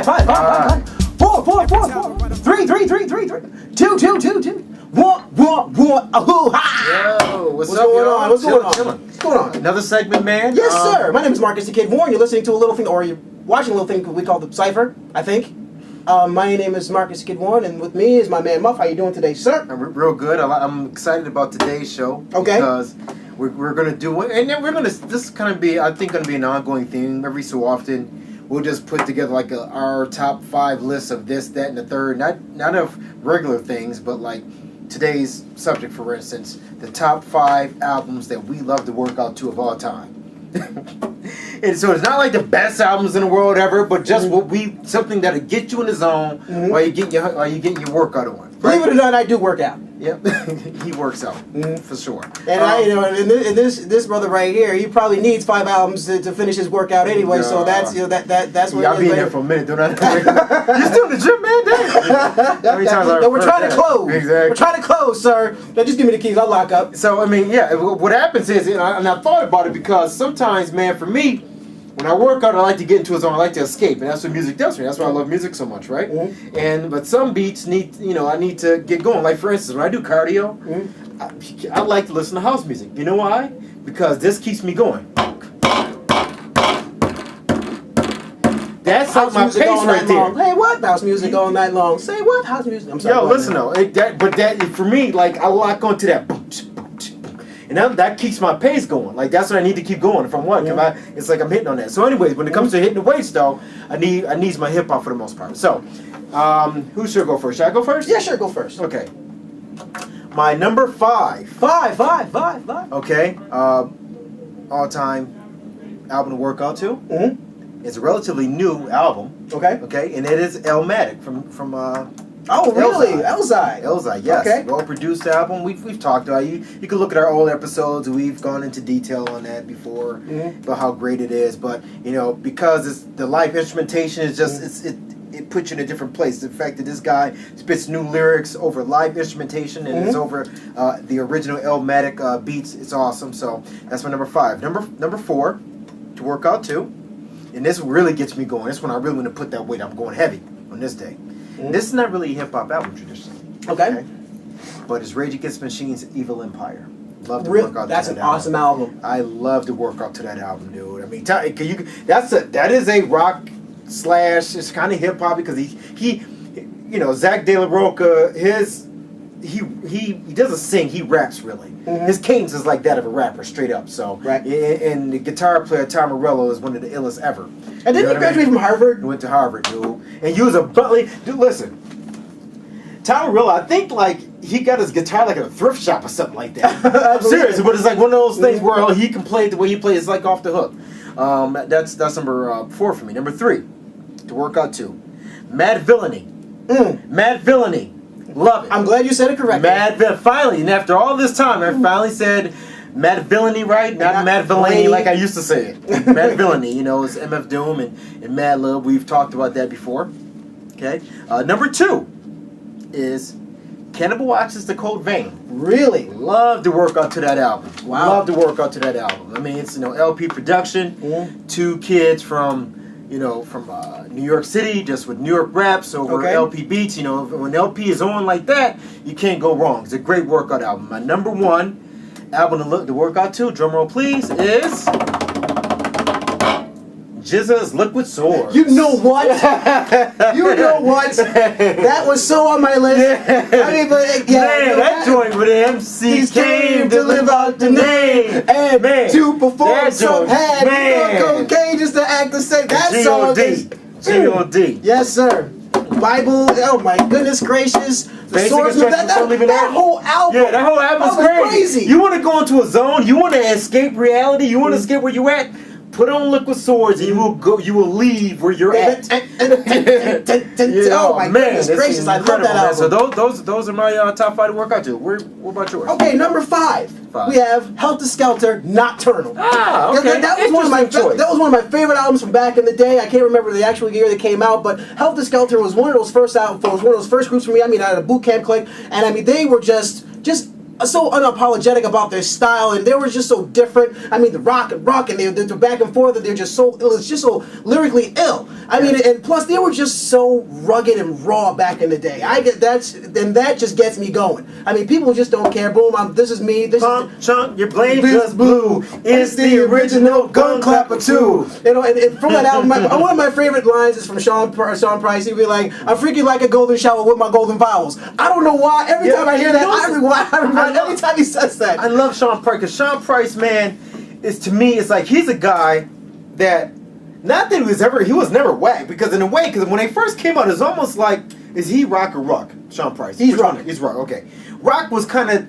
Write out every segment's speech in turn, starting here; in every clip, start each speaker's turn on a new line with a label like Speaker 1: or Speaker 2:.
Speaker 1: 5. 4. 3. 2. 1. Oh, ha!
Speaker 2: Yo, what's up, y'all?
Speaker 1: What's going on?
Speaker 2: Another segment, man.
Speaker 1: Yes, sir. My name is Marcus the Kidd Warren. You're listening to a little thing, or you're watching a little thing we call the Cipher, I think. My name is Marcus Kidd Warren, and with me is my man Muff. How you doing today, sir?
Speaker 2: I'm real good. I'm excited about today's show.
Speaker 1: Okay.
Speaker 2: Because we're gonna do it, and then we're gonna. This is kind of be, I think, gonna be an ongoing theme. Every so often, we'll just put together like our top 5 lists of this, that, and the third. Not of regular things, but like today's subject, for instance, the top 5 albums that we love to work out to of all time. And so it's not like the best albums in the world ever, but just something that'll get you in the zone while you getting your workout on. Right?
Speaker 1: Believe it or not, I do work out.
Speaker 2: Yep, he works out for sure.
Speaker 1: And and this brother right here, he probably needs 5 albums to finish his workout anyway. So that's that's what.
Speaker 2: I'll be in there for a minute, don't I? You still in the gym, man? Damn.
Speaker 1: No, we're trying to close.
Speaker 2: Exactly.
Speaker 1: We're trying to close, sir. Now just give me the keys. I'll lock up.
Speaker 2: So I mean, yeah. What happens is, and I thought about it because sometimes, man, for me, when I work out, I like to get into a zone. I like to escape, and that's what music does for me. That's why I love music so much, right? But some beats need, I need to get going. Like for instance, when I do cardio, I like to listen to house music. You know why? Because this keeps me going. That's like my pace right there.
Speaker 1: Hey, what? House music all night long. Say what? House music. I'm sorry.
Speaker 2: Yo, listen though. But for me, like I lock onto that. And that keeps my pace going. Like that's what I need to keep going. If I'm what, it's like I'm hitting on that. So, anyways, when it comes to hitting the weights, though, I need my hip hop for the most part. So, who should go first? Should I go first?
Speaker 1: Yeah, sure. Go first.
Speaker 2: Okay. My number 5.
Speaker 1: 5.
Speaker 2: Okay. All-time album to work out to. It's a relatively new album.
Speaker 1: Okay.
Speaker 2: Okay, and it is Illmatic from.
Speaker 1: Oh, really? Elzai,
Speaker 2: yes.
Speaker 1: Okay.
Speaker 2: Well-produced album. We've talked about it. You can look at our old episodes. We've gone into detail on that before about how great it is. But, because the live instrumentation is just, it puts you in a different place. The fact that this guy spits new lyrics over live instrumentation and it's over the original Illmatic beats, it's awesome. So that's my number 5. Number 4, to work out to. And this really gets me going. This one I really want to put that weight. I'm going heavy on this day. This is not really a hip-hop album traditionally. Okay. But it's Rage Against the Machine's Evil Empire. Love to work out to that album. That's an awesome album. I love to work out to that album, dude. I mean, that is a rock / it's kind of hip-hop because he Zach De La Rocha, he doesn't sing, he raps really. His cadence is like that of a rapper, straight up. So, and the guitar player Tom Morello is one of the illest ever.
Speaker 1: And didn't he graduate from Harvard?
Speaker 2: He went to Harvard, dude. And he was a dude, listen, Tom Morello, I think like he got his guitar like at a thrift shop or something like that. I'm serious, but it's like one of those things where he can play the way he plays, it's like off the hook. That's number 4 for me. Number 3, to work out to, Mad Villainy. Mad Villainy. Love it.
Speaker 1: I'm glad you said it correctly.
Speaker 2: Finally, and after all this time, I finally said Mad Villainy, right? Not Mad Villainy like I used to say it. Mad Villainy, it's MF Doom and Mad Lib. We've talked about that before. Okay. Number 2 is Cannibal Watches the Cold Vein.
Speaker 1: Really?
Speaker 2: Love to work out to that album.
Speaker 1: Wow.
Speaker 2: Love to work out to that album. I mean, it's LP production. 2 kids from New York City, just with New York raps over LP beats. When LP is on like that, you can't go wrong. It's a great workout album. My number 1 album to work out to, drum roll please, is GZA's Liquid Swords.
Speaker 1: You know what? That was so on my list. I mean, but
Speaker 2: that joint with the MC came to live out the name
Speaker 1: and to perform some had cocaine just to act the same. That song is
Speaker 2: G.O.D.
Speaker 1: Yes, sir. Bible. Oh my goodness gracious. The Swordsman. That whole album.
Speaker 2: Yeah, that whole album is crazy. You want to go into a zone? You want to escape reality? You want to escape where you at? Put on Liquid Swords and you will go. You will leave where you're at.
Speaker 1: Oh my goodness gracious! I love that album.
Speaker 2: So those are my top 5 to work out to. What about yours?
Speaker 1: Okay, number 5. We have Helter Skelter, Nocturnal.
Speaker 2: Okay.
Speaker 1: That was one of my favorite albums from back in the day. I can't remember the actual year they came out, but Helter Skelter was one of those first albums. Was one of those first groups for me. I mean, I had a boot camp clique, and I mean they were just so unapologetic about their style, and they were just so different. I mean, the rock, and they're back and forth, and they're just so, it was just so lyrically ill. I mean, and plus they were just so rugged and raw back in the day. That just gets me going. I mean, people just don't care. Boom, this is me. This
Speaker 2: Pump,
Speaker 1: is
Speaker 2: chunk, your blade just blue. It's the original gun clapper too.
Speaker 1: You know, and from that album, one of my favorite lines is from Sean Price. He'd be like, "I'm freaking like a golden shower with my golden vowels." I don't know why. Every time I hear that, I rewind. Every time he says that.
Speaker 2: I love Sean Price because Sean Price, man, is to me, it's like he's a guy that, not that he was never whack, because in a way, because when they first came out, it's almost like, is he rock or rock? Sean Price.
Speaker 1: He's rock.
Speaker 2: He's rock. Okay, rock was kind of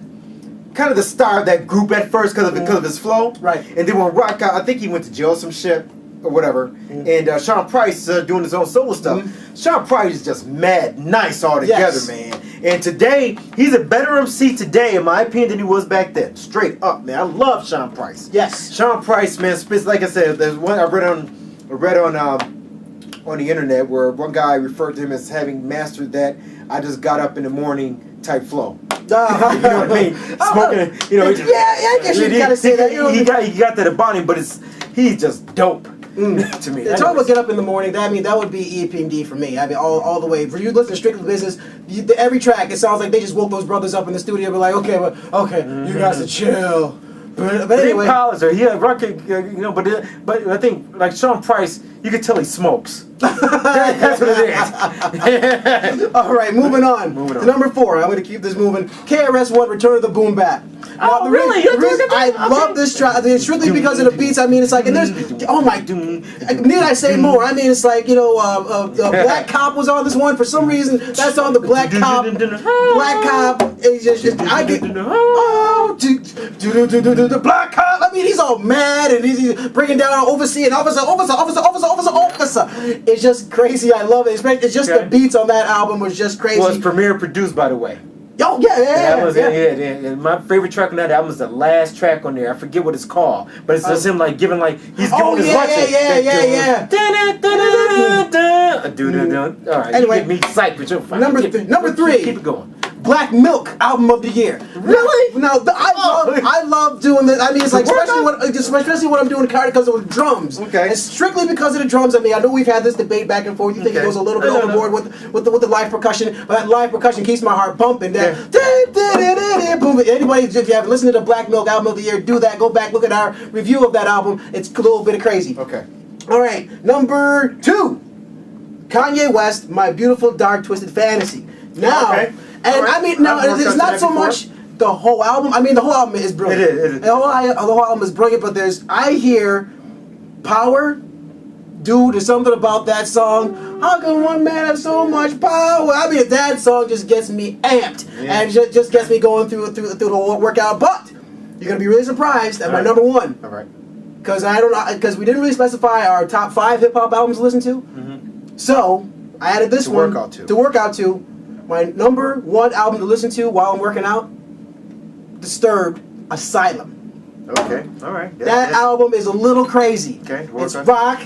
Speaker 2: the star of that group at first because of his flow.
Speaker 1: Right.
Speaker 2: And then when rock out, I think he went to jail or some shit or whatever. And Sean Price doing his own solo stuff. Sean Price is just mad nice altogether, man. And today, he's a better MC today, in my opinion, than he was back then. Straight up, man. I love Sean Price.
Speaker 1: Yes.
Speaker 2: Sean Price, man, spits, like I said, there's one I read on the internet where one guy referred to him as having mastered that "I just got up in the morning" type flow. You know what I mean? Smoking, you know.
Speaker 1: I guess you gotta say that.
Speaker 2: He got that about him, but he's just dope to me.
Speaker 1: Talk about get up in the morning. That would be EPMD for me. I mean, all the way. For you listen to Strictly Business, every track, it sounds like they just woke those brothers up in the studio and be like, okay, you guys to chill. But anyway, but I think like Sean Price, you can tell he smokes.
Speaker 2: That's what it is.
Speaker 1: All right, moving on. To number 4. I'm going to keep this moving. KRS-One, Return of the Boom Bap. Now,
Speaker 2: really?
Speaker 1: I love this track. Strictly because of the beats. I mean, it's like, and there's, oh my, need I say more? I mean, it's like, Black Cop was on this one. For some reason, that's on the Black Cop. Black Cop. It's just, I get, the Black Cop. I mean, he's all mad and he's bringing down overseeing officer. It's just crazy. I love it. It's just the beats on that album was just crazy.
Speaker 2: Well, it's premiere produced, by the way.
Speaker 1: Oh
Speaker 2: yeah. My favorite track on that album is the last track on there. I forget what it's called, but it's just him like giving he's giving his lecture. All right,
Speaker 1: anyway,
Speaker 2: you get me psyched with your
Speaker 1: number 3.
Speaker 2: Keep it going.
Speaker 1: Black Milk album of the year.
Speaker 2: Really?
Speaker 1: No, I love doing this. I mean, it's like especially when I'm doing because of the drums.
Speaker 2: Okay.
Speaker 1: It's strictly because of the drums. I mean, I know we've had this debate back and forth. You think it goes a little bit overboard with the live percussion, but that live percussion keeps my heart pumping. Anybody, if you haven't listened to the Black Milk album of the year, do that. Go back, look at our review of that album. It's a little bit of crazy.
Speaker 2: Okay.
Speaker 1: All right, number 2, Kanye West, My Beautiful Dark Twisted Fantasy. Now. Okay. And I mean, now it's not so much the whole album. I mean, the whole album is brilliant.
Speaker 2: It is.
Speaker 1: The whole album is brilliant, but I hear power. Dude, there's something about that song. How can one man have so much power? I mean, that song just gets me amped and just gets me going through the whole workout. But you're gonna be really surprised at my number 1.
Speaker 2: All right.
Speaker 1: Because we didn't really specify our top 5 hip hop albums to listen to. So I added this one to work out to. My number 1 album to listen to while I'm working out, Disturbed, Asylum.
Speaker 2: Okay, all right.
Speaker 1: That album is a little crazy.
Speaker 2: Okay,
Speaker 1: it's rock.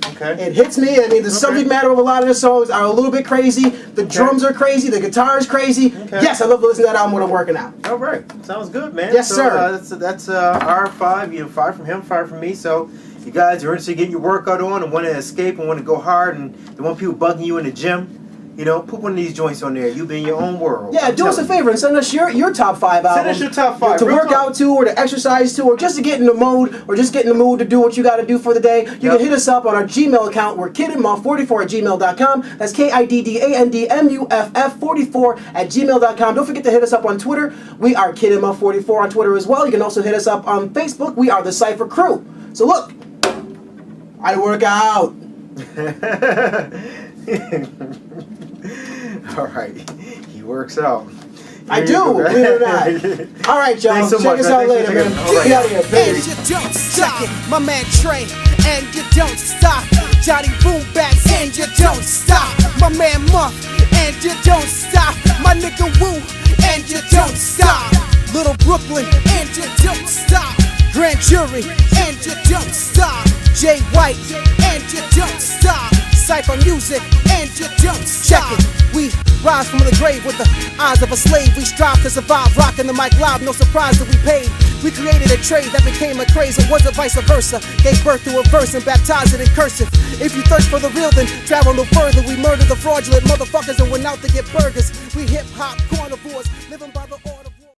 Speaker 2: Okay.
Speaker 1: It hits me. I mean, the subject matter of a lot of the songs are a little bit crazy. The drums are crazy. The guitar is crazy. Okay. Yes, I love to listen to that album when I'm working out.
Speaker 2: All right. Sounds good, man.
Speaker 1: Yes, sir.
Speaker 2: That's our 5. 5 from him, 5 from me. So you guys are interested in getting your workout on and want to escape and want to go hard and don't want people bugging you in the gym, put one of these joints on there. You be in your own world. Yeah,
Speaker 1: do us a favor and send us your top 5 albums.
Speaker 2: Send us your top 5.
Speaker 1: To work out to, or to exercise to, or just to get in the mode, or just get in the mood to do what you got to do for the day. You can hit us up on our Gmail account. We're kiddandmuff44@gmail.com. That's KIDDANDMUFF44@gmail.com. Don't forget to hit us up on Twitter. We are kiddandmuff44 on Twitter as well. You can also hit us up on Facebook. We are the Cipher Crew. So look, I work out.
Speaker 2: All right, he works out.
Speaker 1: I do, believe it or not. All right, y'all.
Speaker 2: So
Speaker 1: check us out later, man. Get out of here, baby.
Speaker 3: And you don't stop, my man Trey. And you don't stop, Johnny Boom Bats. And you don't stop, my man Muff. And you don't stop, my nigga Woo. And you don't stop, Little Brooklyn. And you don't stop, Grand Jury. And you don't stop, Jay White. And you don't stop, Cipher Music. And you don't stop. Check it, we rise from the grave with the eyes of a slave. We strive to survive, rocking the mic live, no surprise that we paid. We created a trade that became a craze, or was it vice versa? Gave birth to a verse and baptized it in cursive. If you thirst for the real, then travel no further. We murder the fraudulent motherfuckers and went out to get burgers. We hip-hop carnivores, living by the